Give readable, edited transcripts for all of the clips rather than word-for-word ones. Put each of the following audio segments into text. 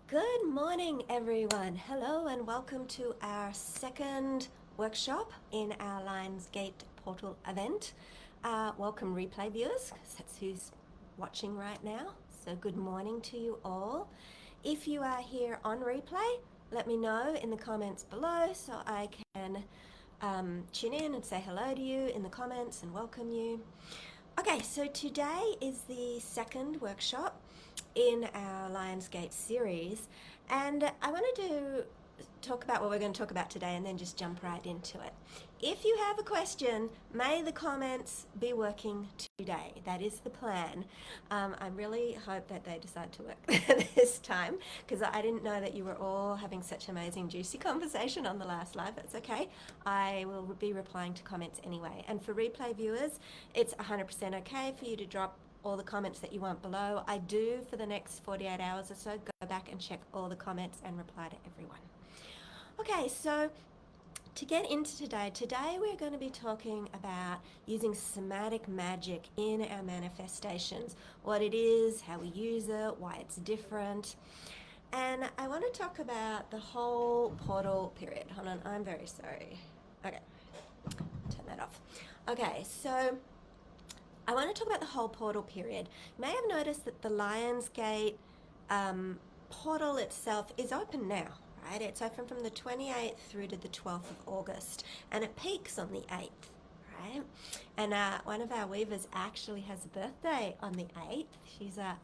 Good morning, everyone. Hello, and welcome to our second workshop in our Lionsgate portal event. Welcome, replay viewers, because that's who's watching right now. So, good morning to you all. If you are here on replay, let me know in the comments below so I can tune in and say hello to you in the comments and welcome you. Okay, so today is the second workshop in our Lionsgate series, and I wanted to talk about what we're going to talk about today and then just jump right into it. If you have a question, may the comments be working today. That is the plan. I really hope that they decide to work this time, because I didn't know that you were all having such amazing juicy conversation on the last live. That's okay. I will be replying to comments anyway. And for replay viewers, it's 100% okay for you to drop all the comments that you want below. I do, for the next 48 hours or so, go back and check all the comments and reply to everyone. Okay, so to get into today we're going to be talking about using somatic magic in our manifestations, what it is, how we use it, why it's different. And I want to talk about the whole portal period. Hold on, I'm very sorry. Okay, turn that off. Okay, so I want to talk about the whole portal period. You may have noticed that the Lionsgate portal itself is open now, right? It's open from the 28th through to the 12th of August, and it peaks on the 8th, right? And one of our weavers actually has a birthday on the 8th. She's a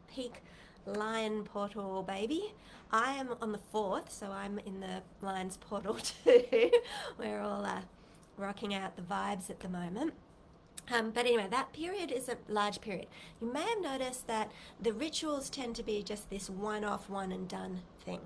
peak lion portal baby. I am on the 4th, so I'm in the Lions portal too. We're all rocking out the vibes at the moment. But anyway, that period is a large period. You may have noticed that the rituals tend to be just this one-off, one and done thing.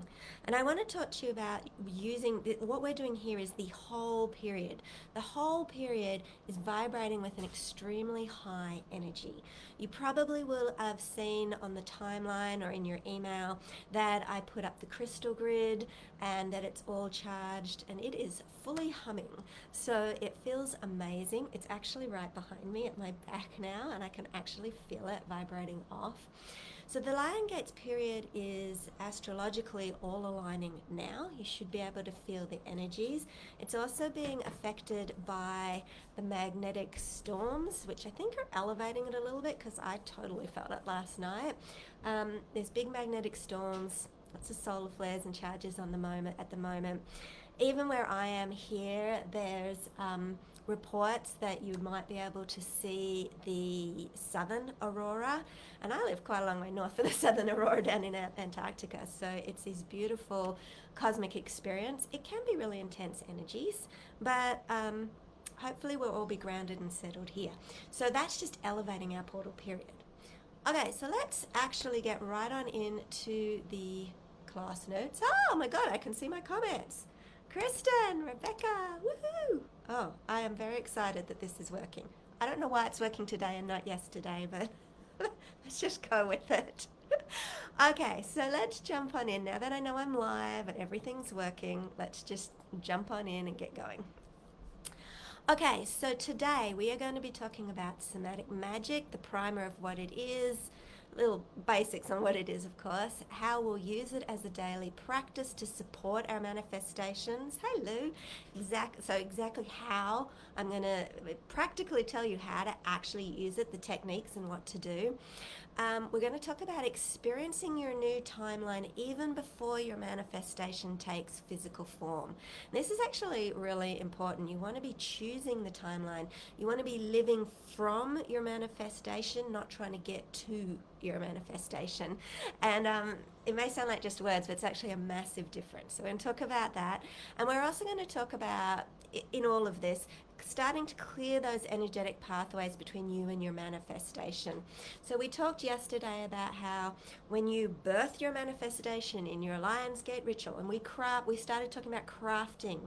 And I want to talk to you about using, what we're doing here is the whole period. The whole period is vibrating with an extremely high energy. You probably will have seen on the timeline or in your email that I put up the crystal grid and that it's all charged and it is fully humming. So it feels amazing. It's actually right behind me at my back now, and I can actually feel it vibrating off. So the Lion Gates period is astrologically all aligning now. You should be able to feel the energies. It's also being affected by the magnetic storms, which I think are elevating it a little bit, because I totally felt it last night. There's big magnetic storms, lots of solar flares and charges at the moment. Even where I am here, there's reports that you might be able to see the southern aurora, and I live quite a long way north for the southern aurora down in Antarctica, so it's this beautiful cosmic experience. It can be really intense energies, but hopefully we'll all be grounded and settled here. So that's just elevating our portal period. Okay, so let's actually get right on into the class notes. Oh my god, I can see my comments. Kristen, Rebecca, woohoo! Oh, I am very excited that this is working. I don't know why it's working today and not yesterday, but let's just go with it. Okay, so let's jump on in. Now that I know I'm live and everything's working, let's just jump on in and get going. Okay, so today we are going to be talking about somatic magic, the primer of what it is, little basics on what it is, of course, how we'll use it as a daily practice to support our manifestations. Hello. Exactly how I'm going to practically tell you how to actually use it, the techniques and what to do. We're going to talk about experiencing your new timeline even before your manifestation takes physical form. This is actually really important. You want to be choosing the timeline. You want to be living from your manifestation, not trying to get to your manifestation. And it may sound like just words, but it's actually a massive difference. So we're going to talk about that. And we're also going to talk about, in all of this, starting to clear those energetic pathways between you and your manifestation. So we talked yesterday about how when you birth your manifestation in your Lionsgate ritual, and we started talking about crafting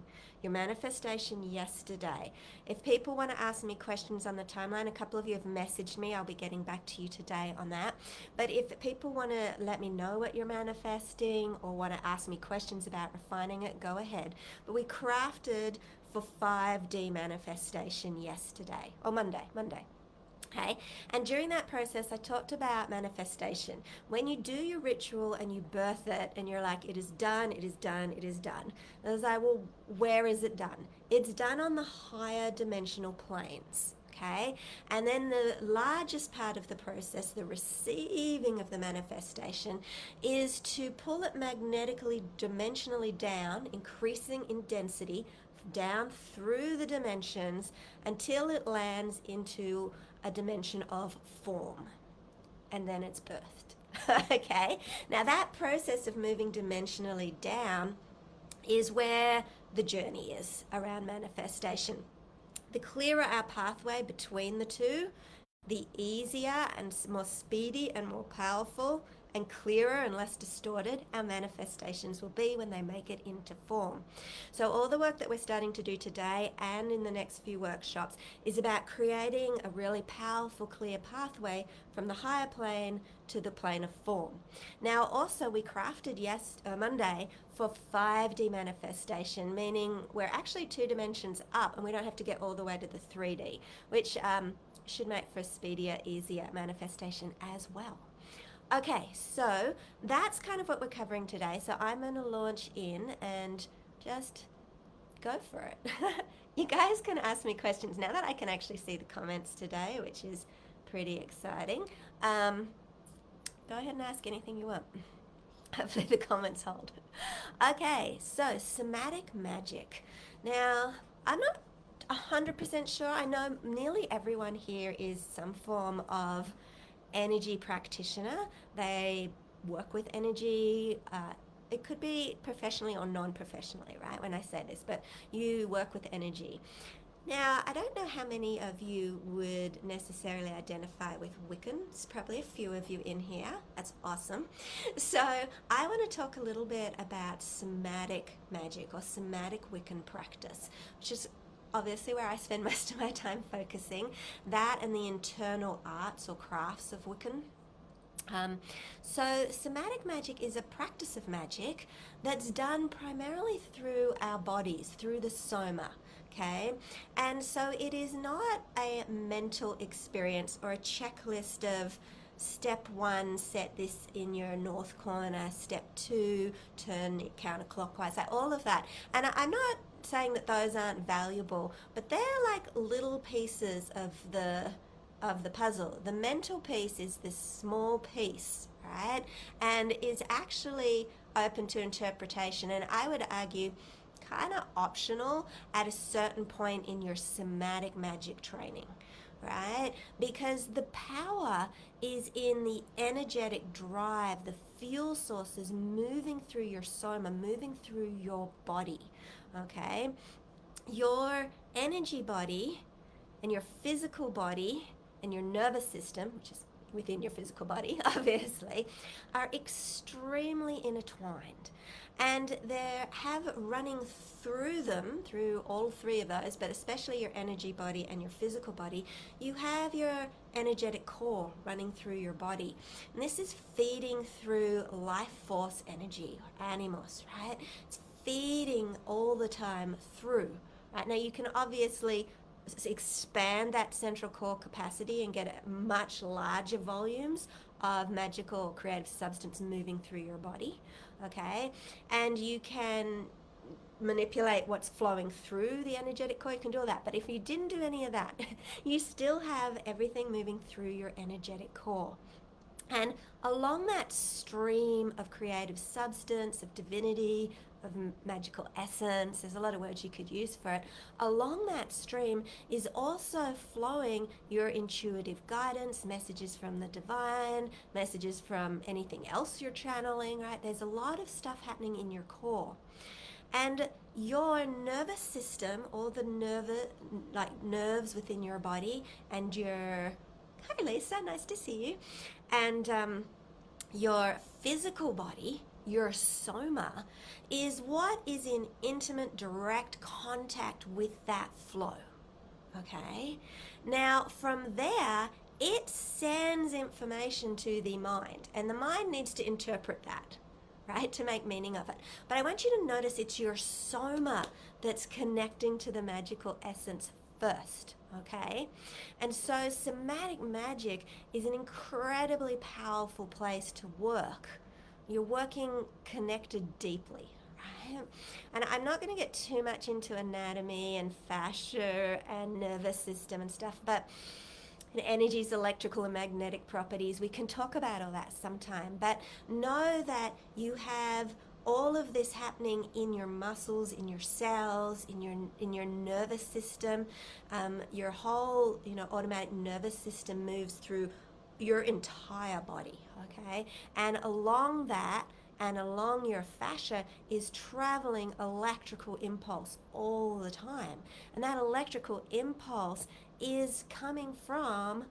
your manifestation yesterday. If people want to ask me questions on the timeline, a couple of you have messaged me. I'll be getting back to you today on that. But if people want to let me know what you're manifesting or want to ask me questions about refining it, go ahead. But we crafted for 5D manifestation yesterday, or Monday. Okay, and during that process, I talked about manifestation. When you do your ritual and you birth it, and you're like, it is done, it is done, it is done. And I was like, well, where is it done? It's done on the higher dimensional planes. Okay, and then the largest part of the process, the receiving of the manifestation, is to pull it magnetically, dimensionally down, increasing in density, down through the dimensions until it lands into a dimension of form, and then it's birthed. Okay, now that process of moving dimensionally down is where the journey is around manifestation. The clearer our pathway between the two, the easier and more speedy and more powerful and clearer and less distorted our manifestations will be when they make it into form. So all the work that we're starting to do today and in the next few workshops is about creating a really powerful, clear pathway from the higher plane to the plane of form. Now also we crafted Monday for 5D manifestation, meaning we're actually 2 dimensions up and we don't have to get all the way to the 3D, which should make for a speedier, easier manifestation as well. Okay, so that's kind of what we're covering today. So I'm going to launch in and just go for it. You guys can ask me questions now that I can actually see the comments today, which is pretty exciting. Go ahead and ask anything you want. Hopefully the comments hold. Okay, so somatic magic. Now, I'm not 100% sure. I know nearly everyone here is some form of energy practitioner. They work with energy. It could be professionally or non-professionally, right, when I say this, but you work with energy. Now, I don't know how many of you would necessarily identify with Wiccan. There's probably a few of you in here. That's awesome. So I want to talk a little bit about somatic magic or somatic Wiccan practice, which is obviously where I spend most of my time focusing, that and the internal arts or crafts of Wiccan. So somatic magic is a practice of magic that's done primarily through our bodies, through the soma, okay? And so it is not a mental experience or a checklist of step 1, set this in your north corner, step 2, turn it counterclockwise, like all of that. And I'm not saying that those aren't valuable, but they're like little pieces of the puzzle. The mental piece is this small piece, right? And is actually open to interpretation, and I would argue kind of optional at a certain point in your somatic magic training, right? Because the power is in the energetic drive, the fuel sources moving through your soma, moving through your body, okay? Your energy body and your physical body and your nervous system, which is within your physical body, obviously, are extremely intertwined. And they have running through them, through all 3 of those, but especially your energy body and your physical body, you have your energetic core running through your body. And this is feeding through life force energy, or animos, right? It's feeding all the time through. Right? Now you can obviously expand that central core capacity and get much larger volumes of magical creative substance moving through your body, okay? And you can manipulate what's flowing through the energetic core. You can do all that, but if you didn't do any of that, you still have everything moving through your energetic core. And along that stream of creative substance, of divinity, of magical essence, there's a lot of words you could use for it, along that stream is also flowing your intuitive guidance, messages from the divine, messages from anything else you're channeling, right? There's a lot of stuff happening in your core. And your nervous system, all the nerves within your body, and your, hi Lisa, nice to see you, and your physical body, your soma, is what is in intimate, direct contact with that flow, okay? Now, from there, it sends information to the mind, and the mind needs to interpret that, right, to make meaning of it. But I want you to notice it's your soma that's connecting to the magical essence first, okay? And so somatic magic is an incredibly powerful place to work. You're working connected deeply, right? And I'm not going to get too much into anatomy and fascia and nervous system and stuff, but energy's electrical and magnetic properties, we can talk about all that sometime. But know that you have all of this happening in your muscles, in your cells, in your nervous system. Your whole automatic nervous system moves through your entire body, okay? And along that and along your fascia is traveling electrical impulse all the time. And that electrical impulse is coming from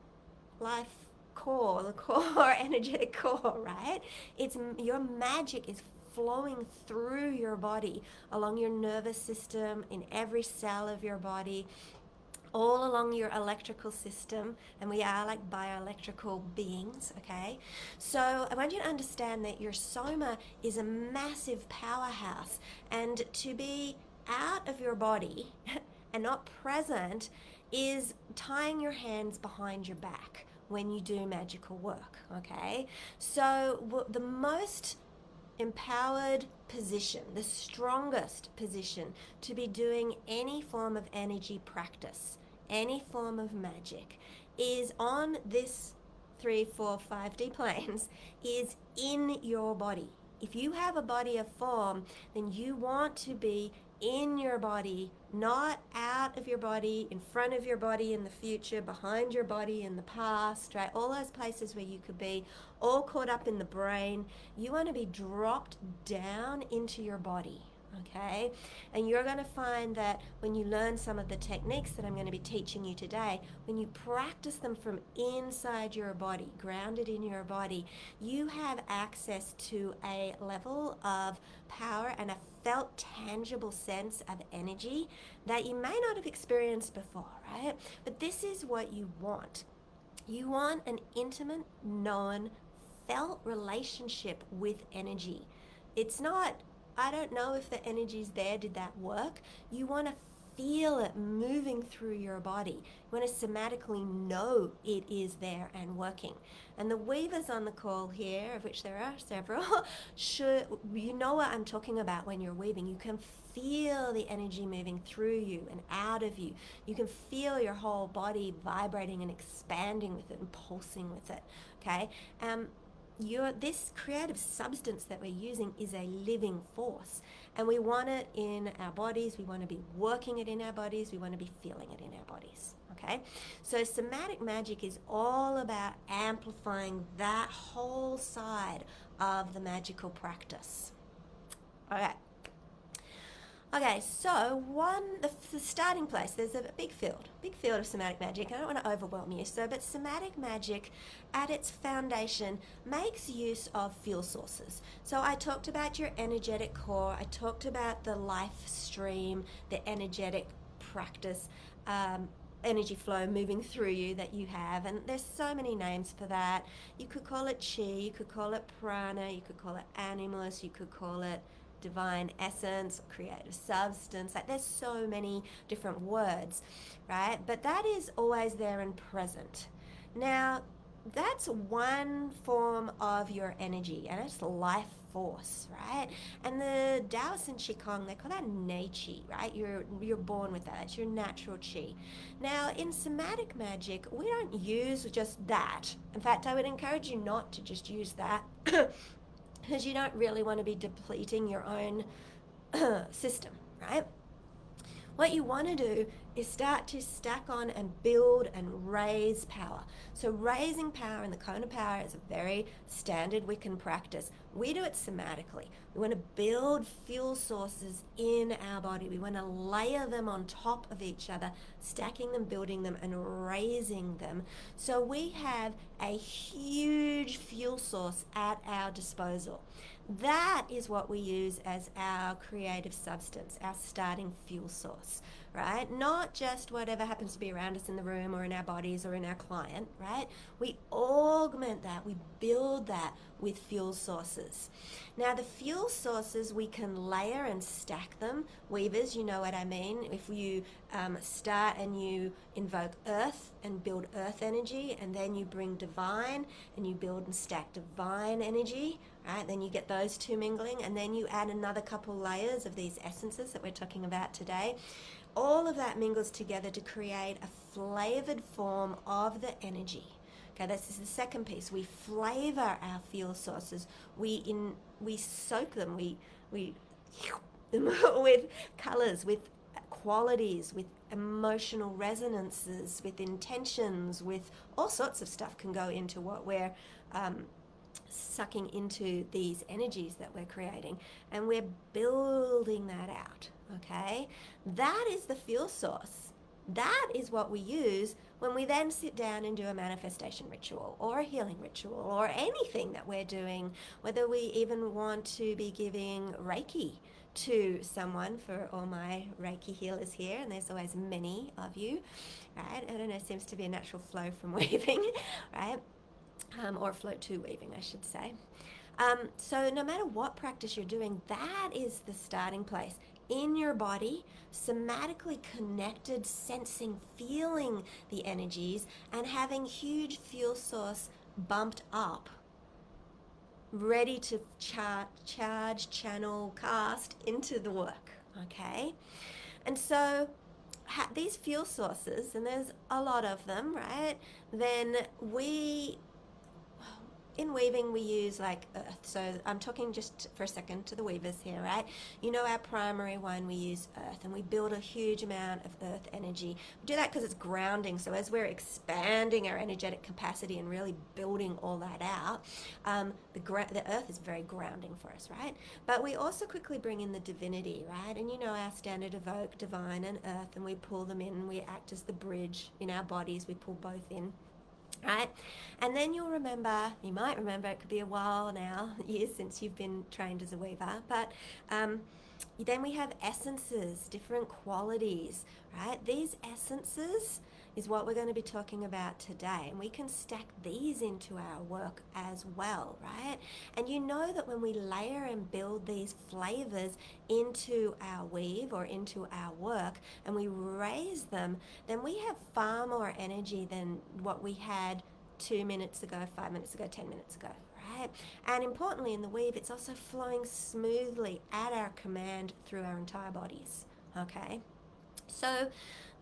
life core, the core energetic core, right? It's your magic is flowing through your body, along your nervous system, in every cell of your body, all along your electrical system, and we are like bioelectrical beings, okay? So I want you to understand that your soma is a massive powerhouse, and to be out of your body and not present is tying your hands behind your back when you do magical work, okay? So the most empowered position, the strongest position to be doing any form of energy practice, any form of magic, is on this 3, 4, 5D planes, is in your body. If you have a body of form, then you want to be in your body, not out of your body, in front of your body in the future, behind your body in the past, right? All those places where you could be all caught up in the brain. You want to be dropped down into your body, okay? And you're going to find that when you learn some of the techniques that I'm going to be teaching you today, when you practice them from inside your body, grounded in your body, you have access to a level of power and a felt tangible sense of energy that you may not have experienced before, right? But this is what you want. You want an intimate, known, felt relationship with energy. It's not, I don't know if the energy's there, did that work? You want to feel it moving through your body. You want to somatically know it is there and working. And the weavers on the call here, of which there are several, you know what I'm talking about when you're weaving. You can feel the energy moving through you and out of you. You can feel your whole body vibrating and expanding with it and pulsing with it, okay? This creative substance that we're using is a living force, and we want it in our bodies. We want to be working it in our bodies. We want to be feeling it in our bodies, okay? So somatic magic is all about amplifying that whole side of the magical practice. Okay, so the starting place, there's a big field of somatic magic. I don't want to overwhelm you, but somatic magic at its foundation makes use of fuel sources. So I talked about your energetic core, I talked about the life stream, the energetic practice, energy flow moving through you that you have, and there's so many names for that. You could call it chi, you could call it prana, you could call it animus, you could call it divine essence, creative substance. Like, there's so many different words, right? But that is always there and present. Now, that's one form of your energy, and it's life force, right? And the Taoists and Qigong, they call that Nei Qi, right? You're born with that. It's your natural Qi. Now, in somatic magic, we don't use just that. In fact, I would encourage you not to just use that because you don't really want to be depleting your own system, right? What you want to do is start to stack on and build and raise power. So raising power in the cone of power is a very standard Wiccan practice. We do it somatically. We want to build fuel sources in our body. We want to layer them on top of each other, stacking them, building them, and raising them. So we have a huge fuel source at our disposal. that is what we use as our creative substance, our starting fuel source, right? Not just whatever happens to be around us in the room or in our bodies or in our client, right? We augment that, we build that with fuel sources. Now, the fuel sources, we can layer and stack them. Weavers, you know what I mean. If you start and you invoke earth and build earth energy, and then you bring divine and you build and stack divine energy, right? Then you get those two mingling, and then you add another couple layers of these essences that we're talking about today. All of that mingles together to create a flavored form of the energy. Okay, this is the second piece. We flavor our fuel sources. We soak them. We them with colors, with qualities, with emotional resonances, with intentions, with all sorts of stuff can go into what we're sucking into these energies that we're creating, and we're building that out. Okay, that is the fuel source. That is what we use when we then sit down and do a manifestation ritual or a healing ritual or anything that we're doing, whether we even want to be giving Reiki to someone. For all my Reiki healers here, and there's always many of you, right? I don't know, seems to be a natural flow from weaving, right? Or flow to weaving, I should say. So no matter what practice you're doing, that is the starting place. In your body, somatically connected, sensing, feeling the energies, and having huge fuel source bumped up, ready to charge, channel, cast into the work, okay? And so these fuel sources, and there's a lot of them, right? Then in weaving we use like earth. So I'm talking just for a second to the weavers here, right? You know, our primary one, we use earth, and we build a huge amount of earth energy. We do that because it's grounding. So as we're expanding our energetic capacity and really building all that out, the earth is very grounding for us, right? But we also quickly bring in the divinity, right? And you know our standard evoke, divine and earth, and we pull them in. We act as the bridge in our bodies. We pull both in, right? And then you might remember, it could be a while now, years since you've been trained as a weaver, but then we have essences, different qualities, right? These essences is what we're going to be talking about today, and we can stack these into our work as well, right? And you know that when we layer and build these flavors into our weave or into our work, and we raise them, then we have far more energy than what we had 2 minutes ago, 5 minutes ago, 10 minutes ago, right? And importantly, in the weave, it's also flowing smoothly at our command through our entire bodies, okay? So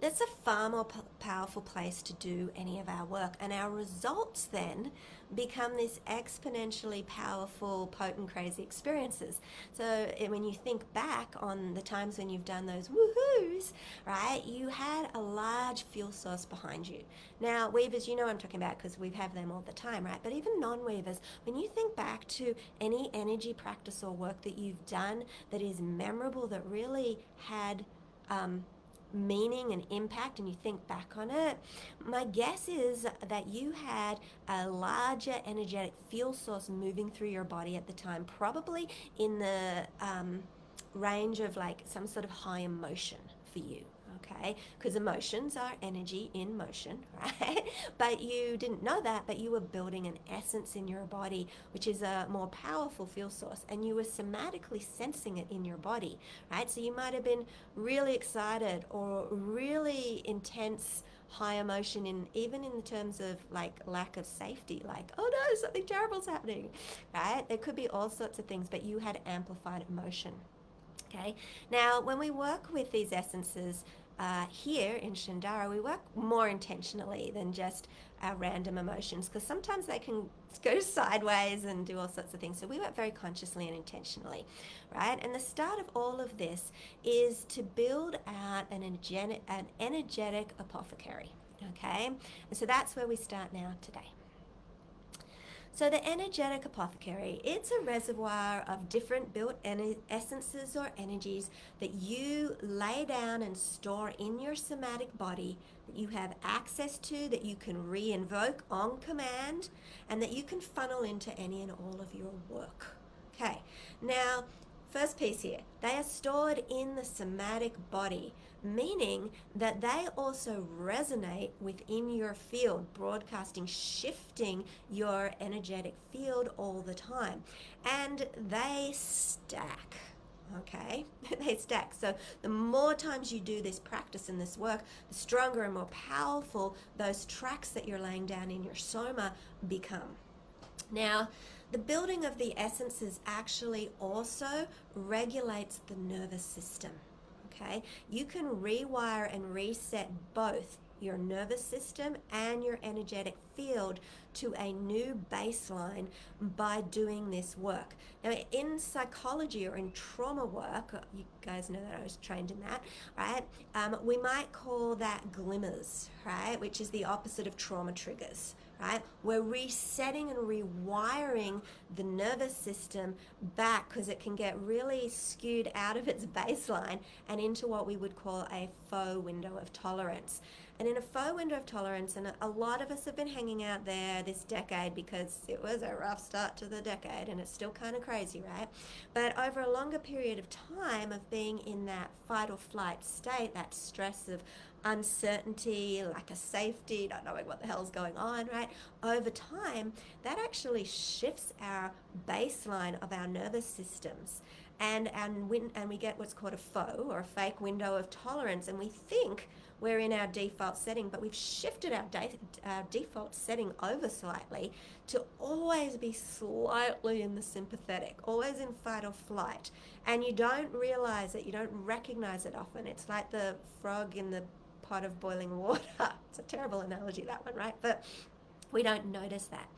that's a far more powerful place to do any of our work, and our results then become this exponentially powerful, potent, crazy experiences. So when you think back on the times when you've done those woohoos, right, you had a large fuel source behind you. Now, weavers, you know what I'm talking about because we have them all the time, right? But even non-weavers, when you think back to any energy practice or work that you've done that is memorable, that really had meaning and impact, and you think back on it, my guess is that you had a larger energetic fuel source moving through your body at the time, probably in the range of like some sort of high emotion for you. Okay, because emotions are energy in motion, right? But you didn't know that, but you were building an essence in your body, which is a more powerful fuel source, and you were somatically sensing it in your body, right? So you might have been really excited or really intense high emotion, even in the terms of like lack of safety, like, oh no, something terrible's happening, right? There could be all sorts of things, but you had amplified emotion. Okay, now when we work with these essences here in Shandara, we work more intentionally than just our random emotions, because sometimes they can go sideways and do all sorts of things. So we work very consciously and intentionally, right? And the start of all of this is to build out an energetic apothecary, okay? And so that's where we start now today. So the energetic apothecary, it's a reservoir of different built essences or energies that you lay down and store in your somatic body, that you have access to, that you can re-invoke on command, and that you can funnel into any and all of your work. Okay, Now, first piece here, they are stored in the somatic body, meaning that they also resonate within your field, broadcasting, shifting your energetic field all the time. And they stack. Okay, they stack. So the more times you do this practice and this work, the stronger and more powerful those tracks that you're laying down in your soma become. Now, the building of the essences actually also regulates the nervous system. Okay, you can rewire and reset both your nervous system and your energetic field to a new baseline by doing this work. Now, in psychology or in trauma work, you guys know that I was trained in that, right? We might call that glimmers, right? Which is the opposite of trauma triggers, right? We're resetting and rewiring the nervous system back because it can get really skewed out of its baseline and into what we would call a faux window of tolerance. And in a faux window of tolerance, and a lot of us have been hanging out there this decade because it was a rough start to the decade and it's still kind of crazy, right? But over a longer period of time of being in that fight or flight state, that stress of uncertainty, lack of safety, not knowing what the hell's going on, right? Over time, that actually shifts our baseline of our nervous systems. And we get what's called a faux or a fake window of tolerance, and we think we're in our default setting, but we've shifted our default setting over slightly to always be slightly in the sympathetic, always in fight or flight. And you don't realize it, you don't recognize it often. It's like the frog in the pot of boiling water. It's a terrible analogy, that one, right? But we don't notice that.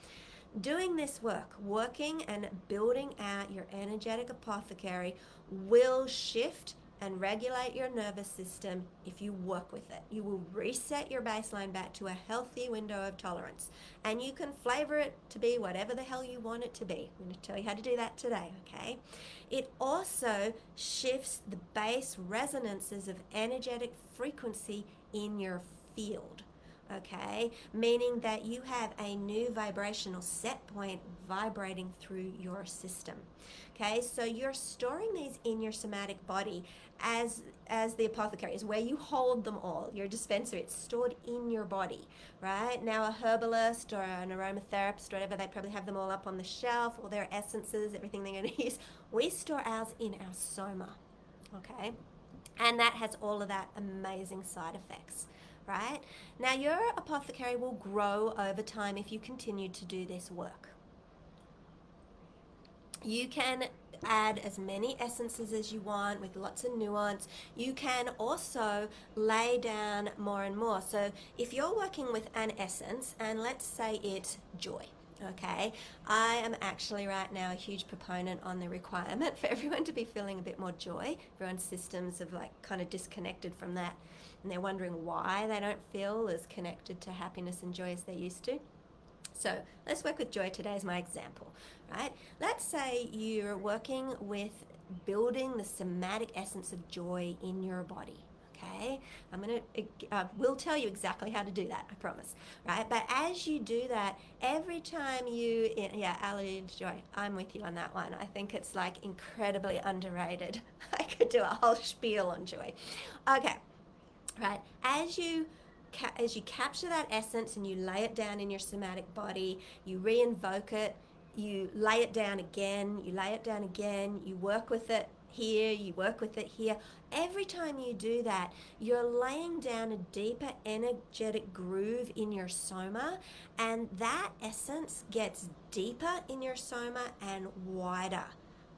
Doing this work, working and building out your energetic apothecary will shift and regulate your nervous system if you work with it. You will reset your baseline back to a healthy window of tolerance. And you can flavor it to be whatever the hell you want it to be. I'm going to tell you how to do that today, okay? It also shifts the base resonances of energetic frequency in your field. Okay, meaning that you have a new vibrational set point vibrating through your system. Okay, so you're storing these in your somatic body as the apothecary is where you hold them all. Your dispenser, it's stored in your body, right? Now a herbalist or an aromatherapist, whatever, they probably have them all up on the shelf, all their essences, everything they're going to use. We store ours in our soma, okay? And that has all of that amazing side effects. Right? Now your apothecary will grow over time if you continue to do this work. You can add as many essences as you want with lots of nuance. You can also lay down more and more. So if you're working with an essence, and let's say it's joy, okay, I am actually right now a huge proponent on the requirement for everyone to be feeling a bit more joy. Everyone's systems have like kind of disconnected from that, and they're wondering why they don't feel as connected to happiness and joy as they used to. So let's work with joy today as my example, right? Let's say you're working with building the somatic essence of joy in your body. Okay, we'll tell you exactly how to do that, I promise, right? But as you do that, every time Ali Joy, I'm with you on that one. I think it's like incredibly underrated. I could do a whole spiel on joy. Okay, right, as you capture that essence and you lay it down in your somatic body, you re-invoke it, you lay it down again, you lay it down again, you work with it here, you work with it here. Every time you do that, you're laying down a deeper energetic groove in your soma, and that essence gets deeper in your soma and wider,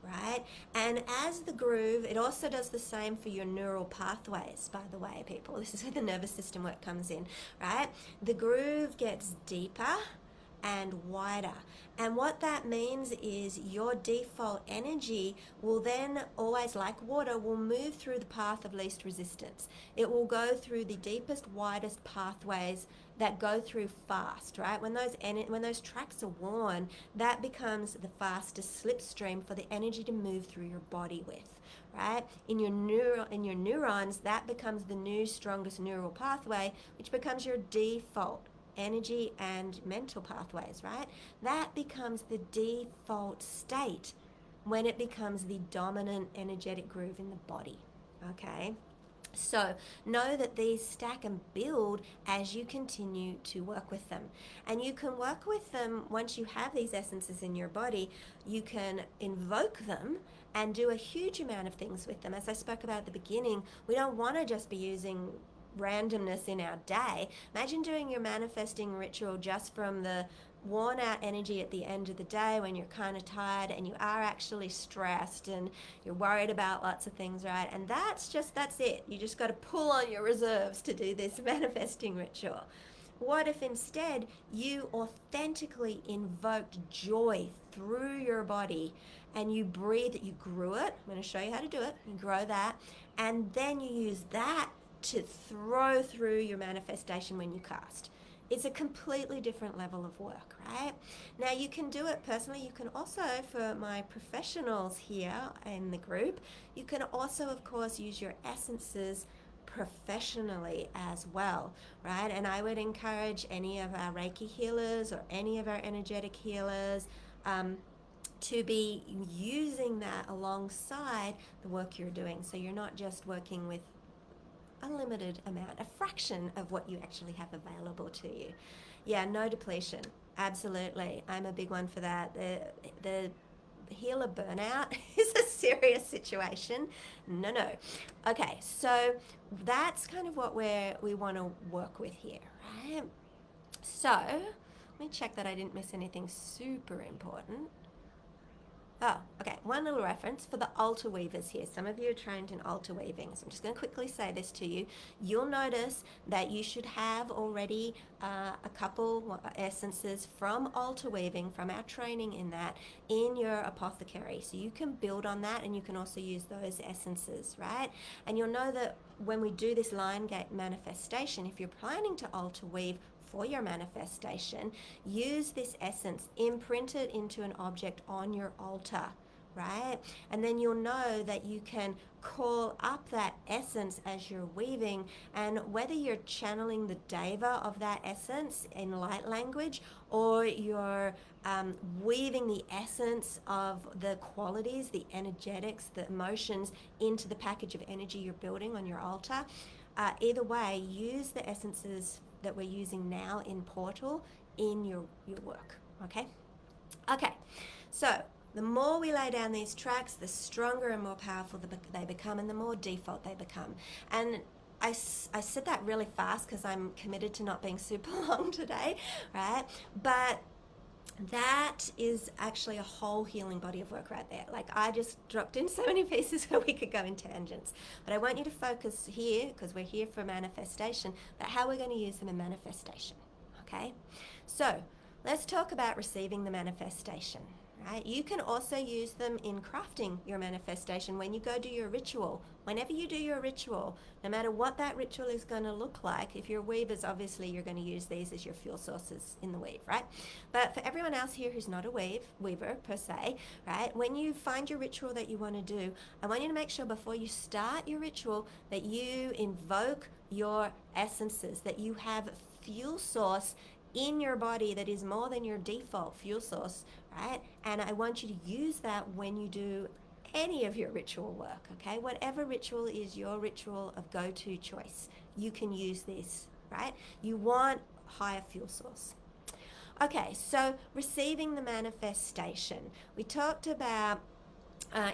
right? And as the groove, it also does the same for your neural pathways, by the way, people. This is where the nervous system work comes in, right? The groove gets deeper and wider. And what that means is your default energy will then always, like water, will move through the path of least resistance. It will go through the deepest, widest pathways that go through fast, right? When those tracks are worn, that becomes the fastest slipstream for the energy to move through your body with, right? In your neurons, that becomes the new strongest neural pathway, which becomes your default energy and mental pathways, right? That becomes the default state when it becomes the dominant energetic groove in the body. Okay? So know that these stack and build as you continue to work with them. And you can work with them once you have these essences in your body. You can invoke them and do a huge amount of things with them. As I spoke about at the beginning, we don't want to just be using randomness in our day. Imagine doing your manifesting ritual just from the worn out energy at the end of the day when you're kind of tired and you are actually stressed and you're worried about lots of things, right? And that's it. You just got to pull on your reserves to do this manifesting ritual. What if instead you authentically invoked joy through your body and you breathe it, you grew it? I'm going to show you how to do it. You grow that, and then you use that to throw through your manifestation when you cast. It's a completely different level of work, right? Now you can do it personally. You can also, for my professionals here in the group, you can also, of course, use your essences professionally as well, right? And I would encourage any of our Reiki healers or any of our energetic healers to be using that alongside the work you're doing. So you're not just working with a limited amount, a fraction of what you actually have available to you. Yeah, no depletion. Absolutely. I'm a big one for that. The healer burnout is a serious situation. No. Okay, so that's kind of what we want to work with here, right? So let me check that I didn't miss anything super important. Oh, okay. One little reference for the altar weavers here. Some of you are trained in altar weaving, so I'm just going to quickly say this to you. You'll notice that you should have already a couple essences from altar weaving, from our training in that, in your apothecary. So you can build on that, and you can also use those essences, right? And you'll know that when we do this line gate manifestation, if you're planning to altar weave for your manifestation, use this essence, imprint it into an object on your altar, right? And then you'll know that you can call up that essence as you're weaving, and whether you're channeling the deva of that essence in light language, or you're weaving the essence of the qualities, the energetics, the emotions into the package of energy you're building on your altar, either way, use the essences that we're using now in Portal in your work, okay? Okay, so the more we lay down these tracks, the stronger and more powerful they become, and the more default they become. And I said that really fast because I'm committed to not being super long today, right? But that is actually a whole healing body of work right there. Like, I just dropped in so many pieces where we could go in tangents. But I want you to focus here, because we're here for manifestation, but how we're going to use them in manifestation, okay? So let's talk about receiving the manifestation, right? You can also use them in crafting your manifestation when you go do your ritual. Whenever you do your ritual, no matter what that ritual is going to look like, if you're weavers, obviously you're going to use these as your fuel sources in the weave, right? But for everyone else here who's not a weaver per se, right, when you find your ritual that you want to do, I want you to make sure before you start your ritual that you invoke your essences, that you have fuel source in your body that is more than your default fuel source, right? And I want you to use that when you do any of your ritual work, okay? Whatever ritual is your ritual of go-to choice, you can use this, right? You want higher fuel source. Okay, so receiving the manifestation. We talked about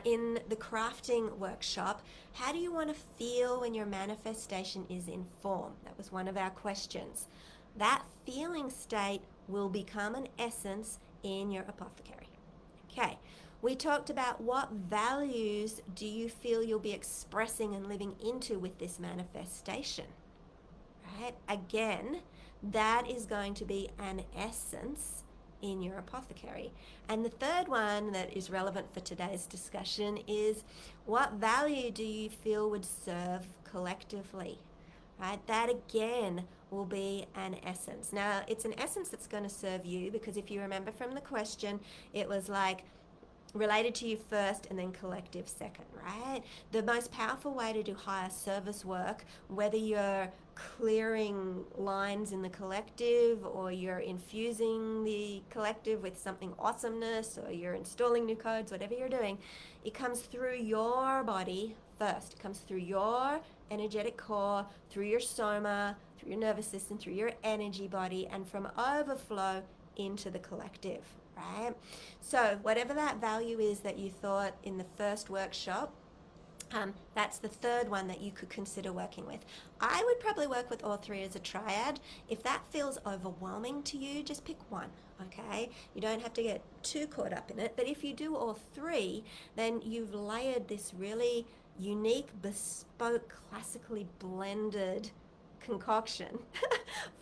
in the crafting workshop, how do you want to feel when your manifestation is in form? That was one of our questions. That feeling state will become an essence in your apothecary. Okay, we talked about what values do you feel you'll be expressing and living into with this manifestation, right? Again, that is going to be an essence in your apothecary. And the third one that is relevant for today's discussion is, what value do you feel would serve collectively, right? That again will be an essence. Now, it's an essence that's going to serve you, because if you remember from the question, it was like, related to you first and then collective second, right? The most powerful way to do higher service work, whether you're clearing lines in the collective or you're infusing the collective with something awesomeness or you're installing new codes, whatever you're doing, it comes through your body first. It comes through your energetic core, through your soma, through your nervous system, through your energy body, and from overflow into the collective, right? So whatever that value is that you thought in the first workshop, that's the third one that you could consider working with. I would probably work with all three as a triad. If that feels overwhelming to you, just pick one, okay? You don't have to get too caught up in it, but if you do all three, then you've layered this really unique, bespoke, classically blended concoction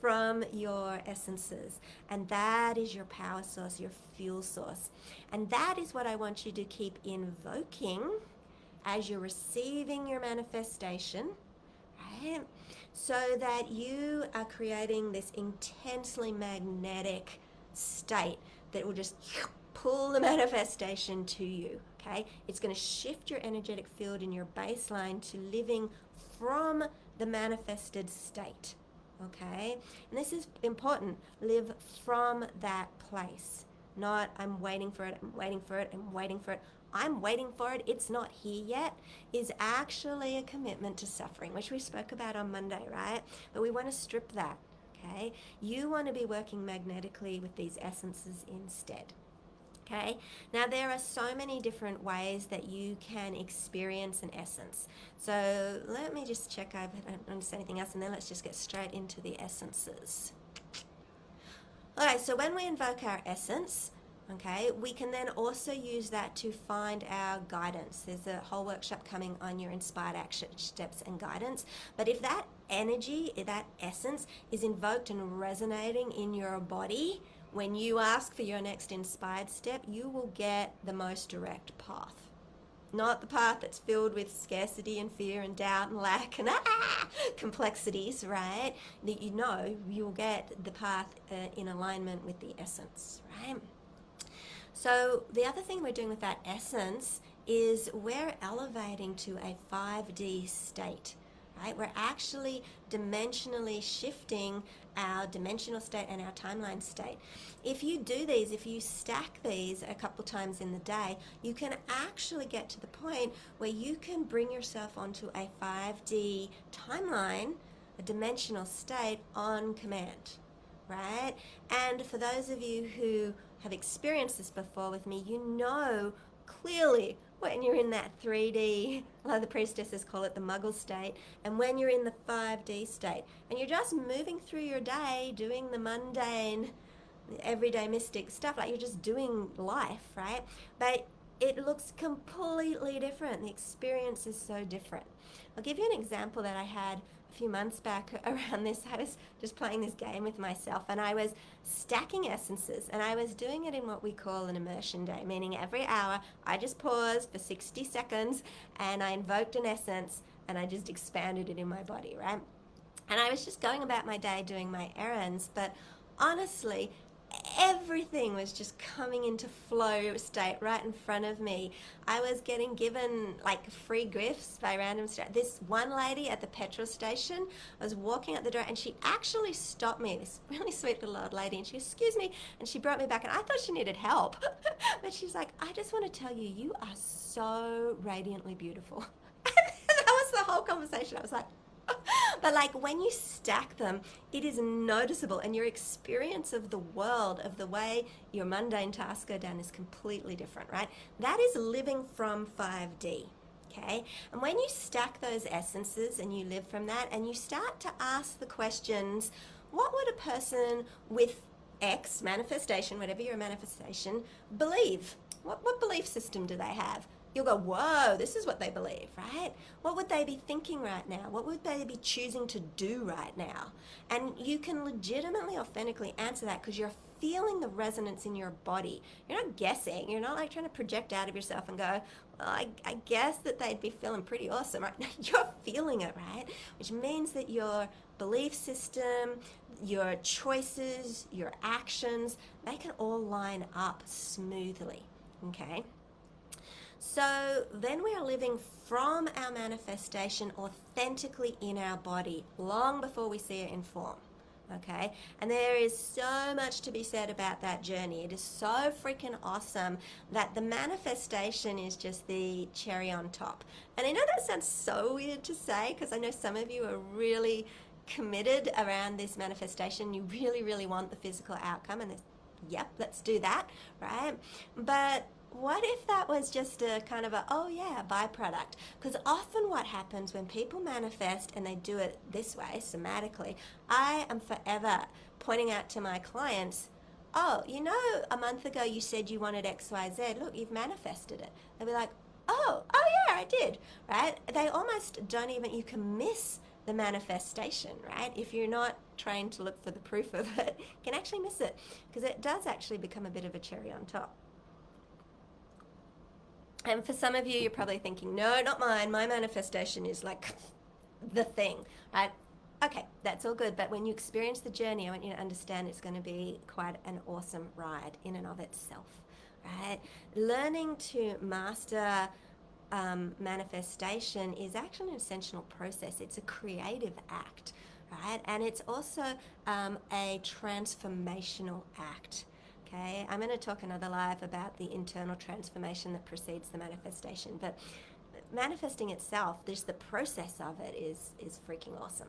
from your essences, and that is your power source, your fuel source, and that is what I want you to keep invoking as you're receiving your manifestation, right? So that you are creating this intensely magnetic state that will just pull the manifestation to you, okay? It's going to shift your energetic field in your baseline to living from the manifested state, okay? And this is important. Live from that place, not I'm waiting for it, I'm waiting for it, I'm waiting for it. I'm waiting for it, it's not here yet, is actually a commitment to suffering, which we spoke about on Monday, right? But we want to strip that, okay? You want to be working magnetically with these essences instead. Okay, now there are so many different ways that you can experience an essence. So let me just check I don't understand anything else, and then let's just get straight into the essences. Okay, so when we invoke our essence, okay, we can then also use that to find our guidance. There's a whole workshop coming on your inspired action steps and guidance. But if that energy, that essence is invoked and resonating in your body, when you ask for your next inspired step, you will get the most direct path. Not the path that's filled with scarcity and fear and doubt and lack and complexities, right? That you know you'll get the path in alignment with the essence, right? So the other thing we're doing with that essence is we're elevating to a 5D state, right? We're actually dimensionally shifting our dimensional state and our timeline state. If you do these, if you stack these a couple times in the day, you can actually get to the point where you can bring yourself onto a 5D timeline, a dimensional state on command, right? And for those of you who have experienced this before with me, you know clearly when you're in that 3D, a lot of the priestesses call it the muggle state, and when you're in the 5D state, and you're just moving through your day, doing the mundane, everyday mystic stuff, like you're just doing life, right? But it looks completely different. The experience is so different. I'll give you an example that I had a few months back around this. I was just playing this game with myself, and I was stacking essences, and I was doing it in what we call an immersion day, meaning every hour I just paused for 60 seconds and I invoked an essence and I just expanded it in my body, right? And I was just going about my day doing my errands, but honestly, everything was just coming into flow state right in front of me. I was getting given like free gifts by random this one lady at the petrol station, I was walking out the door and she actually stopped me, this really sweet little old lady, and she, excuse me, and she brought me back, and I thought she needed help. But she's like, I just want to tell you, you are so radiantly beautiful. That was the whole conversation. I was like, but like when you stack them, it is noticeable, and your experience of the world, of the way your mundane tasks go down, is completely different, right? That is living from 5D, okay? And when you stack those essences and you live from that, and you start to ask the questions, what would a person with X manifestation, whatever your manifestation, believe? What belief system do they have? You'll go, whoa, this is what they believe, right? What would they be thinking right now? What would they be choosing to do right now? And you can legitimately, authentically answer that because you're feeling the resonance in your body. You're not guessing. You're not like trying to project out of yourself and go, well, I guess that they'd be feeling pretty awesome, right? You're feeling it, right? Which means that your belief system, your choices, your actions, they can all line up smoothly, okay? So then we are living from our manifestation authentically in our body long before we see it in form. Okay, and there is so much to be said about that journey. It is so freaking awesome that the manifestation is just the cherry on top. And I know that sounds so weird to say, because I know some of you are really committed around this manifestation. You really, really want the physical outcome, and yep, let's do that, right? But what if that was just a kind of a, oh yeah, byproduct? Because often what happens when people manifest and they do it this way, somatically, I am forever pointing out to my clients, oh, you know, a month ago you said you wanted XYZ. Look, you've manifested it. They'll be like, oh yeah, I did, right? They almost don't even, you can miss the manifestation, right? If you're not trained to look for the proof of it, you can actually miss it, because it does actually become a bit of a cherry on top. And for some of you, you're probably thinking, no, not mine. My manifestation is like the thing, right? Okay, that's all good. But when you experience the journey, I want you to understand it's going to be quite an awesome ride in and of itself, right? Learning to master manifestation is actually an essential process. It's a creative act, right? And it's also a transformational act. Okay, I'm going to talk another live about the internal transformation that precedes the manifestation, but manifesting itself, just the process of it is freaking awesome.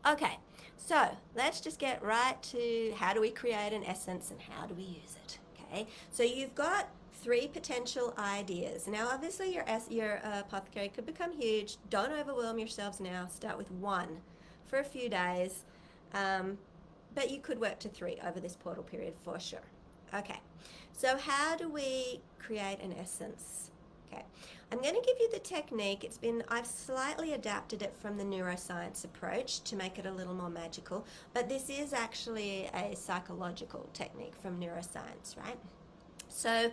Okay, so let's just get right to how do we create an essence and how do we use it. Okay, so you've got 3 potential ideas. Now, obviously, your apothecary could become huge. Don't overwhelm yourselves now. Start with 1 for a few days. But you could work to 3 over this portal period for sure. Okay, so how do we create an essence? Okay, I'm going to give you the technique. I've slightly adapted it from the neuroscience approach to make it a little more magical, but this is actually a psychological technique from neuroscience, right? So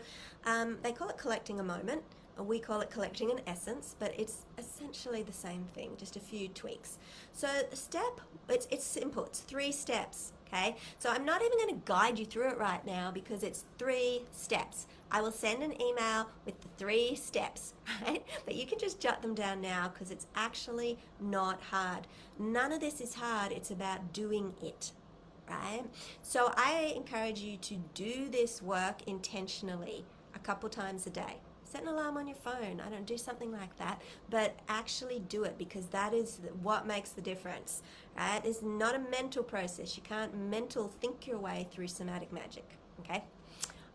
they call it collecting a moment. We call it collecting an essence, but it's essentially the same thing, just a few tweaks. So the step, it's simple. It's 3 steps, okay? So I'm not even going to guide you through it right now because it's 3 steps. I will send an email with the 3 steps, right? But you can just jot them down now because it's actually not hard. None of this is hard. It's about doing it, right? So I encourage you to do this work intentionally a couple times a day. Set an alarm on your phone. I don't do something like that, but actually do it, because that is what makes the difference, right? It's not a mental process. You can't think your way through somatic magic, okay?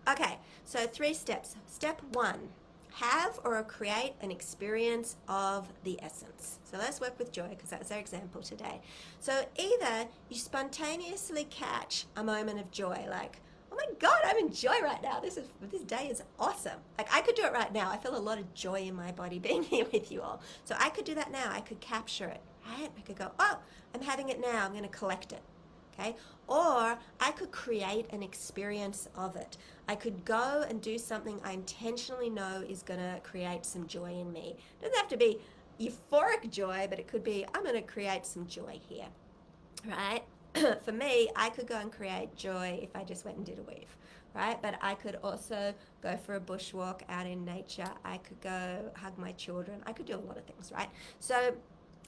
Okay, so 3 steps. Step 1, have or create an experience of the essence. So let's work with joy, because that's our example today. So either you spontaneously catch a moment of joy, like, oh my God, I'm in joy right now. This day is awesome. Like, I could do it right now. I feel a lot of joy in my body being here with you all. So I could do that now. I could capture it, right? I could go, oh, I'm having it now. I'm going to collect it, okay? Or I could create an experience of it. I could go and do something I intentionally know is going to create some joy in me. It doesn't have to be euphoric joy, but it could be, I'm going to create some joy here, right? For me, I could go and create joy if I just went and did a weave, right? But I could also go for a bushwalk out in nature. I could go hug my children. I could do a lot of things, right? So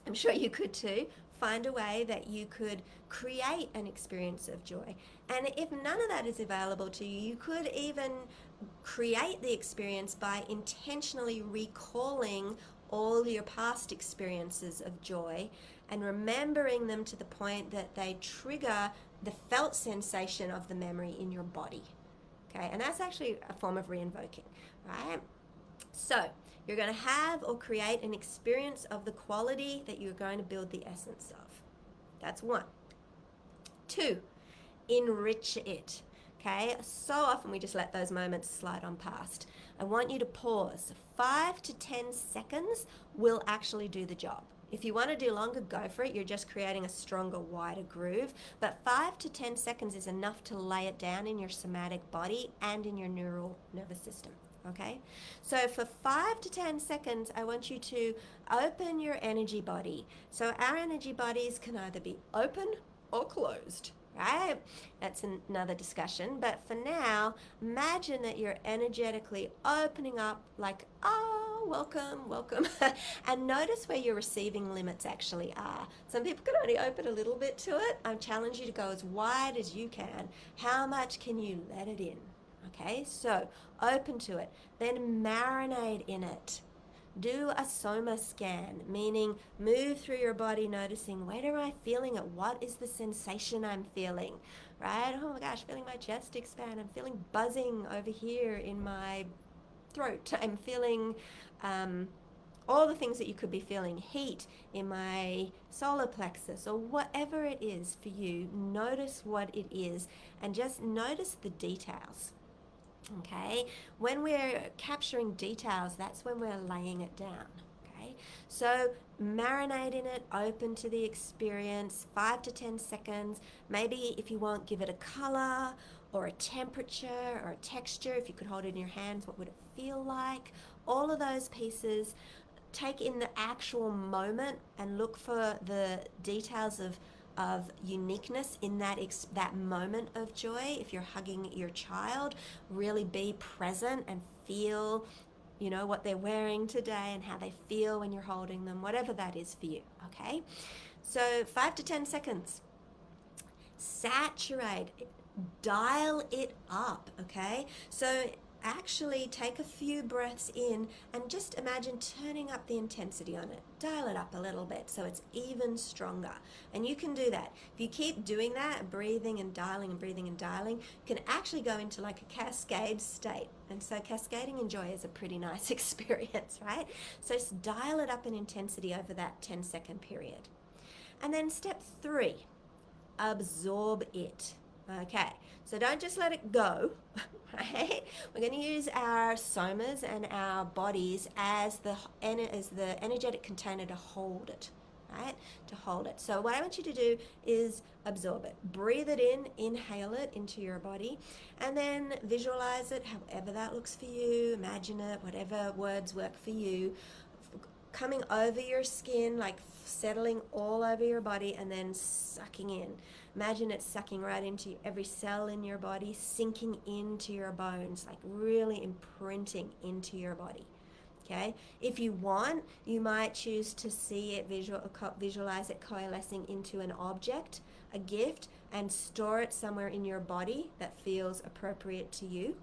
I'm sure you could too. Find a way that you could create an experience of joy. And if none of that is available to you, you could even create the experience by intentionally recalling all your past experiences of joy and remembering them to the point that they trigger the felt sensation of the memory in your body. Okay, and that's actually a form of re-invoking, right? So you're going to have or create an experience of the quality that you're going to build the essence of. That's 1. 2, enrich it. Okay, so often we just let those moments slide on past. I want you to pause. 5 to 10 seconds will actually do the job. If you want to do longer, go for it. You're just creating a stronger, wider groove. But 5 to 10 seconds is enough to lay it down in your somatic body and in your neural nervous system. Okay? So for 5 to 10 seconds, I want you to open your energy body. So our energy bodies can either be open or closed, right? That's another discussion. But for now, imagine that you're energetically opening up like, oh, welcome, welcome. And notice where your receiving limits actually are. Some people can only open a little bit to it. I challenge you to go as wide as you can. How much can you let it in? Okay, so open to it. Then marinate in it. Do a soma scan, meaning move through your body, noticing where am I feeling it? What is the sensation I'm feeling? Right? Oh my gosh, feeling my chest expand. I'm feeling buzzing over here in my throat. I'm feeling all the things that you could be feeling, heat in my solar plexus, or whatever it is for you. Notice what it is and just notice the details. Okay, when we're capturing details, that's when we're laying it down. Okay, so marinate in it, open to the experience, 5 to 10 seconds. Maybe if you want, give it a color or a temperature or a texture. If you could hold it in your hands, what would it feel like? All of those pieces. Take in the actual moment and look for the details of uniqueness in that moment of joy. If you're hugging your child, really be present and feel, what they're wearing today and how they feel when you're holding them, whatever that is for you. Okay, so 5 to 10 seconds. Saturate, dial it up. Okay, so actually take a few breaths in and just imagine turning up the intensity on it. Dial it up a little bit so it's even stronger. And you can do that. If you keep doing that, breathing and dialing and breathing and dialing, you can actually go into like a cascade state. And so cascading in joy is a pretty nice experience, right? So dial it up in intensity over that 10-second period. And then step 3, absorb it. Okay, so don't just let it go, right? We're going to use our somas and our bodies as the energetic container to hold it, right? To hold it. So what I want you to do is absorb it. Breathe it in, inhale it into your body, and then visualize it however that looks for you. Imagine it, whatever words work for you. Coming over your skin, like settling all over your body and then sucking in. Imagine it sucking right into every cell in your body, sinking into your bones, like really imprinting into your body. Okay? If you want, you might choose to see it, visualize it coalescing into an object, a gift, and store it somewhere in your body that feels appropriate to you.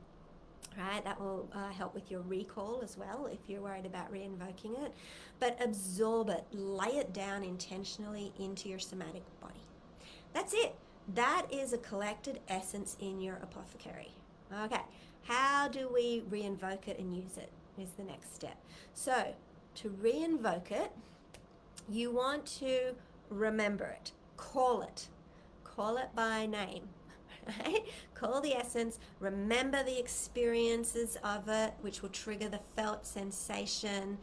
Right, that will help with your recall as well if you're worried about re-invoking it. But absorb it, lay it down intentionally into your somatic body. That's it. That is a collected essence in your apothecary. Okay, how do we re-invoke it and use it is the next step. So to re-invoke it, you want to remember it, call it by name. Right? Call the essence, remember the experiences of it, which will trigger the felt sensation.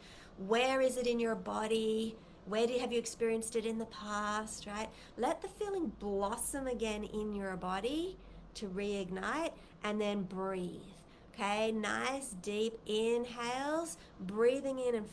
Where is it in your body? Where have you experienced it in the past, right? Let the feeling blossom again in your body to reignite, and then breathe. Okay, nice deep inhales, breathing in and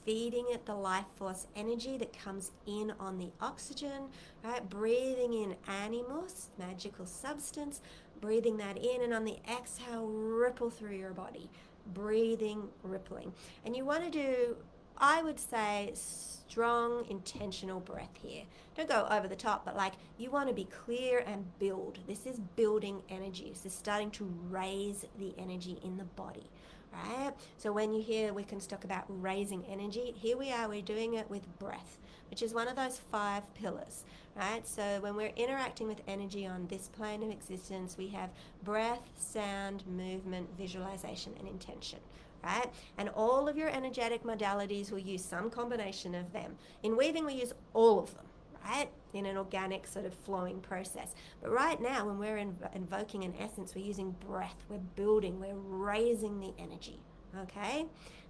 feeding it the life force energy that comes in on the oxygen, right? Breathing in animus, magical substance, breathing that in, and on the exhale, ripple through your body. Breathing, rippling. And you want to do, I would say, strong, intentional breath here. Don't go over the top, but like you want to be clear and build. This is building energy. This is starting to raise the energy in the body. Right? So when you hear we can talk about raising energy, here we are, we're doing it with breath, which is one of those 5 pillars, right? So when we're interacting with energy on this plane of existence, we have breath, sound, movement, visualization, and intention, right? And all of your energetic modalities will use some combination of them. In weaving, we use all of them, right? In an organic sort of flowing process. But right now, when we're invoking an essence, we're using breath, we're building, we're raising the energy, okay?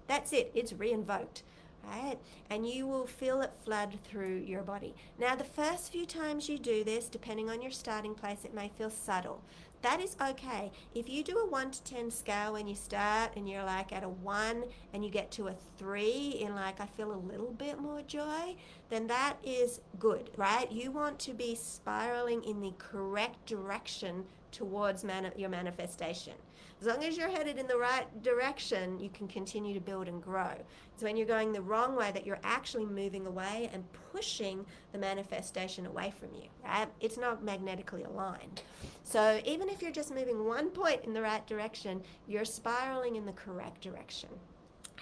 That's it, it's re-invoked, right? And you will feel it flood through your body. Now, the first few times you do this, depending on your starting place, it may feel subtle. that is okay. If you do a 1 to 10 scale when you start and you're like at a 1 and you get to a 3 in like, I feel a little bit more joy, then that is good, right? You want to be spiraling in the correct direction towards your manifestation. As long as you're headed in the right direction, you can continue to build and grow. It's when you're going the wrong way that you're actually moving away and pushing the manifestation away from you, right? It's not magnetically aligned. So even if you're just moving 1 point in the right direction, you're spiraling in the correct direction.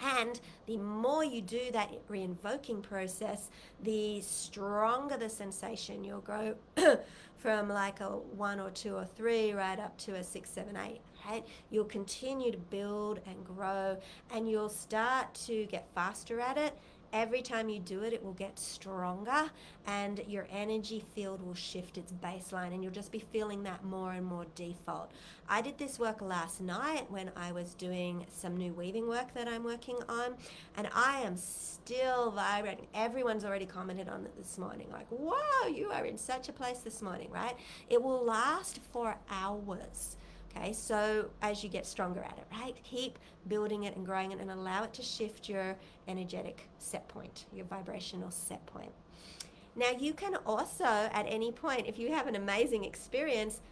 And the more you do that re-invoking process, the stronger the sensation. You'll go from like a 1 or 2 or 3 right up to a 6, 7, 8. Right? You'll continue to build and grow, and you'll start to get faster at it. Every time you do it, it will get stronger, and your energy field will shift its baseline, and you'll just be feeling that more and more default. I did this work last night when I was doing some new weaving work that I'm working on, and I am still vibrating. Everyone's already commented on it this morning, like, wow, you are in such a place this morning, right? It will last for hours. Okay, so as you get stronger at it, right? Keep building it and growing it and allow it to shift your energetic set point, your vibrational set point. Now, you can also, at any point, if you have an amazing experience,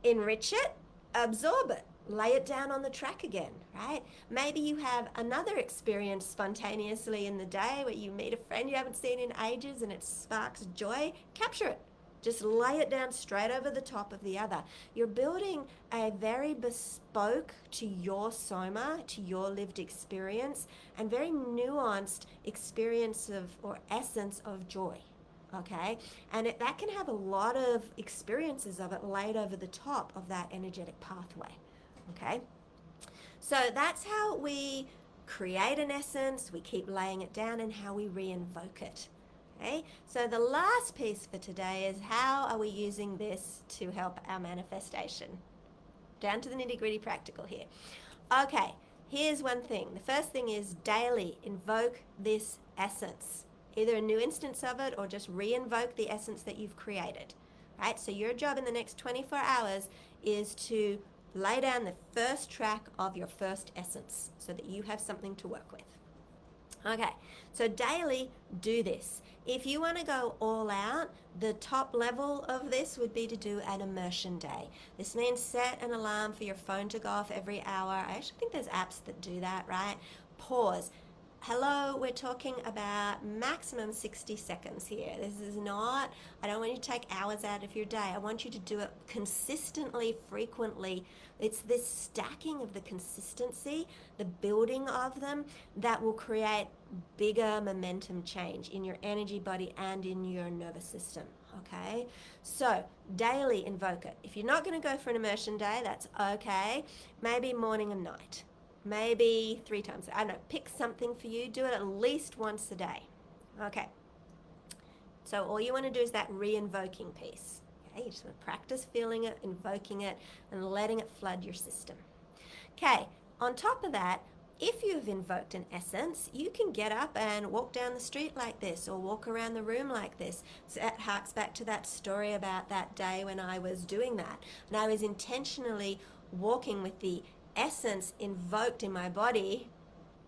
enrich it, absorb it, lay it down on the track again, right? Maybe you have another experience spontaneously in the day where you meet a friend you haven't seen in ages and it sparks joy. Capture it. Just lay it down straight over the top of the other. You're building a very bespoke to your soma, to your lived experience, and very nuanced experience of or essence of joy. Okay? And that can have a lot of experiences of it laid over the top of that energetic pathway. Okay? So that's how we create an essence, we keep laying it down, and how we re-invoke it. Okay, so the last piece for today is how are we using this to help our manifestation? Down to the nitty-gritty practical here. Okay, here's one thing. The first thing is daily invoke this essence. Either a new instance of it or just re-invoke the essence that you've created. Right? So your job in the next 24 hours is to lay down the first track of your first essence so that you have something to work with. Okay, so daily do this. If you want to go all out, the top level of this would be to do an immersion day. This means set an alarm for your phone to go off every hour. I actually think there's apps that do that, right? Pause. Hello, we're talking about maximum 60 seconds here. This is not, I don't want you to take hours out of your day. I want you to do it consistently, frequently. It's this stacking of the consistency, the building of them, that will create bigger momentum change in your energy body and in your nervous system, okay? So, daily invoke it. If you're not going to go for an immersion day, that's okay. Maybe morning and night. Maybe 3 times. I don't know. Pick something for you. Do it at least once a day. Okay. So all you want to do is that re-invoking piece. Okay. You just want to practice feeling it, invoking it, and letting it flood your system. Okay. On top of that, if you've invoked an essence, you can get up and walk down the street like this or walk around the room like this. So that harks back to that story about that day when I was doing that. And I was intentionally walking with the essence invoked in my body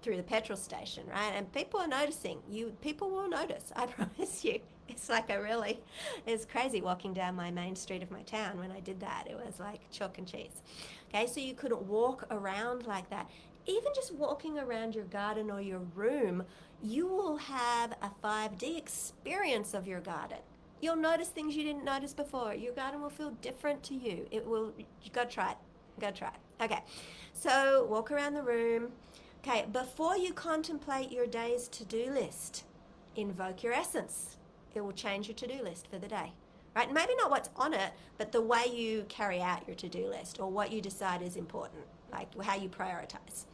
through the petrol station, right? And people are noticing. People will notice, I promise you. It's like it's crazy walking down my main street of my town when I did that. It was like chalk and cheese. Okay, so you couldn't walk around like that. Even just walking around your garden or your room, you will have a 5D experience of your garden. You'll notice things you didn't notice before. Your garden will feel different to you. You gotta try it. Okay, so walk around the room. Okay, before you contemplate your day's to-do list, invoke your essence. It will change your to-do list for the day, right? Maybe not what's on it, but the way you carry out your to-do list or what you decide is important, like how you prioritize.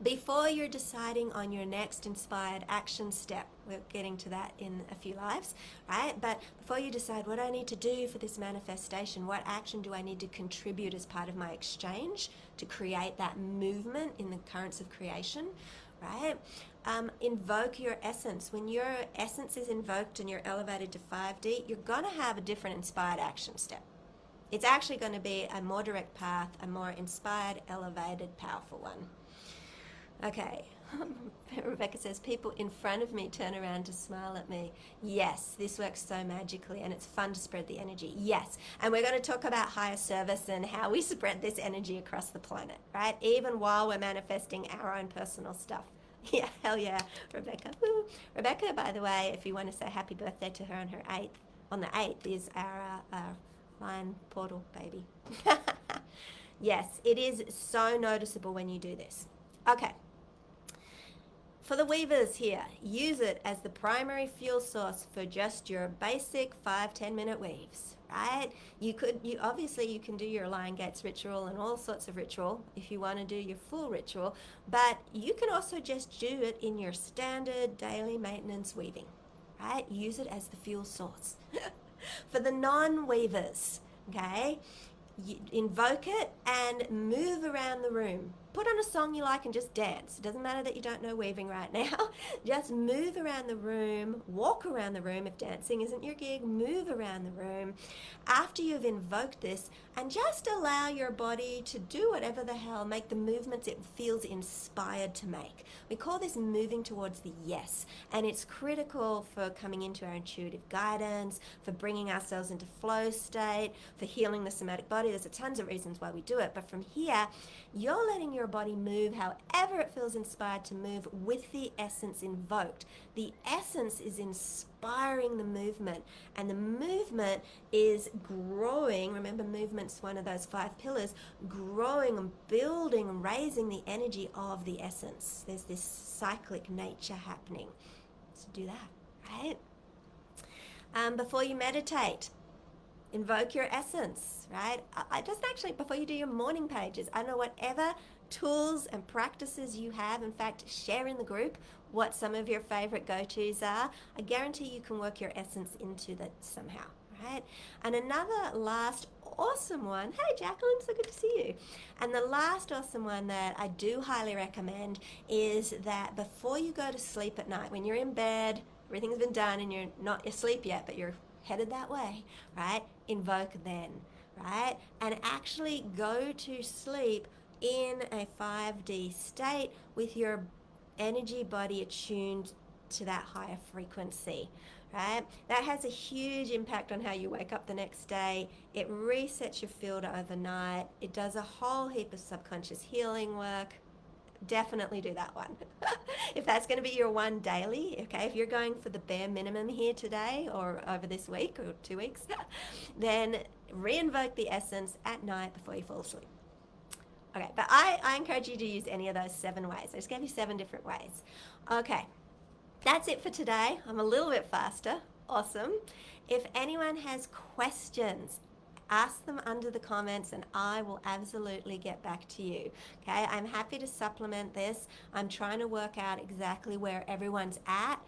Before you're deciding on your next inspired action step, we're getting to that in a few lives, right? But before you decide what I need to do for this manifestation, what action do I need to contribute as part of my exchange to create that movement in the currents of creation, right? Invoke your essence. When your essence is invoked and you're elevated to 5D, you're going to have a different inspired action step. It's actually going to be a more direct path, a more inspired, elevated, powerful one. Okay. Rebecca says, people in front of me turn around to smile at me. Yes, this works so magically and it's fun to spread the energy. Yes, and we're going to talk about higher service and how we spread this energy across the planet, right? Even while we're manifesting our own personal stuff. Yeah, hell yeah, Rebecca. Woo. Rebecca, by the way, if you want to say happy birthday to her on the 8th is our line portal baby. Yes, it is so noticeable when you do this. Okay. For the weavers here, use it as the primary fuel source for just your basic 5-10 minute weaves, right? You obviously can do your Lion Gates ritual and all sorts of ritual if you want to do your full ritual, but you can also just do it in your standard daily maintenance weaving, right? Use it as the fuel source. For the non-weavers, okay, you invoke it and move around the room. Put on a song you like and just dance. It doesn't matter that you don't know weaving right now. Just move around the room, walk around the room if dancing isn't your gig, move around the room after you've invoked this and just allow your body to do whatever the hell, make the movements it feels inspired to make. We call this moving towards the yes, and it's critical for coming into our intuitive guidance, for bringing ourselves into flow state, for healing the somatic body. There's tons of reasons why we do it, but from here, you're letting your body move however it feels inspired to move with the essence invoked. The essence is inspiring the movement, and the movement is growing. Remember, movement's one of those 5 pillars, growing and building and raising the energy of the essence. There's this cyclic nature happening. So do that, right? Before you meditate, invoke your essence, right? I just actually, before you do your morning pages, I don't know, whatever tools and practices you have, in fact, share in the group what some of your favorite go-tos are. I guarantee you can work your essence into that somehow, right? And another last awesome one, hey Jacqueline, so good to see you. And the last awesome one that I do highly recommend is that before you go to sleep at night, when you're in bed, everything's been done and you're not asleep yet, but you're headed that way, right? Invoke then, right? And actually go to sleep in a 5D state with your energy body attuned to that higher frequency, right? That has a huge impact on how you wake up the next day. It resets your field overnight. It does a whole heap of subconscious healing work. Definitely do that one. If that's going to be your one daily, okay, if you're going for the bare minimum here today or over this week or 2 weeks, then re-invoke the essence at night before you fall asleep. Okay, but I encourage you to use any of those 7 ways. I just gave you 7 different ways. Okay, that's it for today. I'm a little bit faster. Awesome. If anyone has questions, ask them under the comments and I will absolutely get back to you. Okay, I'm happy to supplement this. I'm trying to work out exactly where everyone's at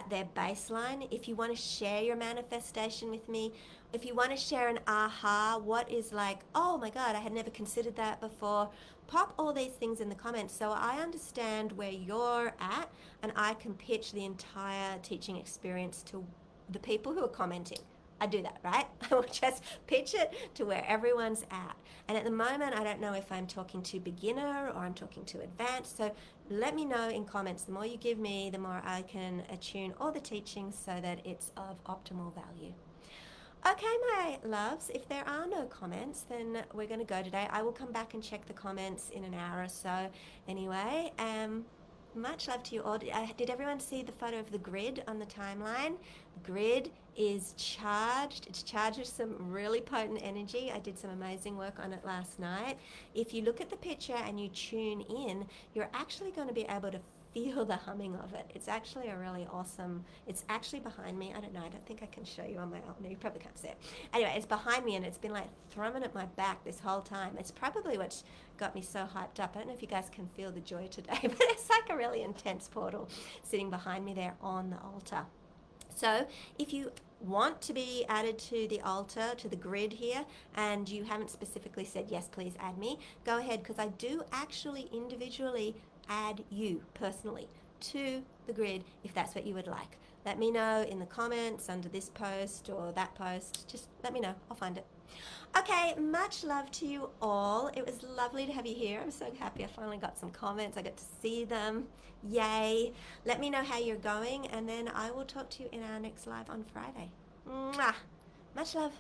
their baseline. If you want to share your manifestation with me, if you want to share an aha, what is like, oh my God, I had never considered that before, pop all these things in the comments so I understand where you're at and I can pitch the entire teaching experience to the people who are commenting. I do that, right? I will just pitch it to where everyone's at. And at the moment, I don't know if I'm talking to beginner or I'm talking to advanced. So let me know in comments. The more you give me, the more I can attune all the teachings so that it's of optimal value. Okay, my loves, if there are no comments, then we're going to go today. I will come back and check the comments in an hour or so. Anyway, much love to you all. Did everyone see the photo of the grid on the timeline? The grid is charged. It's charged with some really potent energy. I did some amazing work on it last night. If you look at the picture and you tune in, you're actually going to be able to feel the humming of it. It's actually a really awesome, it's actually behind me. I don't know, I don't think I can show you on my own. No, you probably can't see it. Anyway, it's behind me and it's been like thrumming at my back this whole time. It's probably what's got me so hyped up. I don't know if you guys can feel the joy today, but it's like a really intense portal sitting behind me there on the altar. So if you want to be added to the altar, to the grid here, and you haven't specifically said, yes, please add me, go ahead, because I do actually individually add you personally to the grid if that's what you would like. Let me know in the comments under this post or that post. Just let me know. I'll find it. Okay, much love to you all. It was lovely to have you here. I'm so happy I finally got some comments. I got to see them. Yay. Let me know how you're going, and then I will talk to you in our next live on Friday. Mwah. Much love.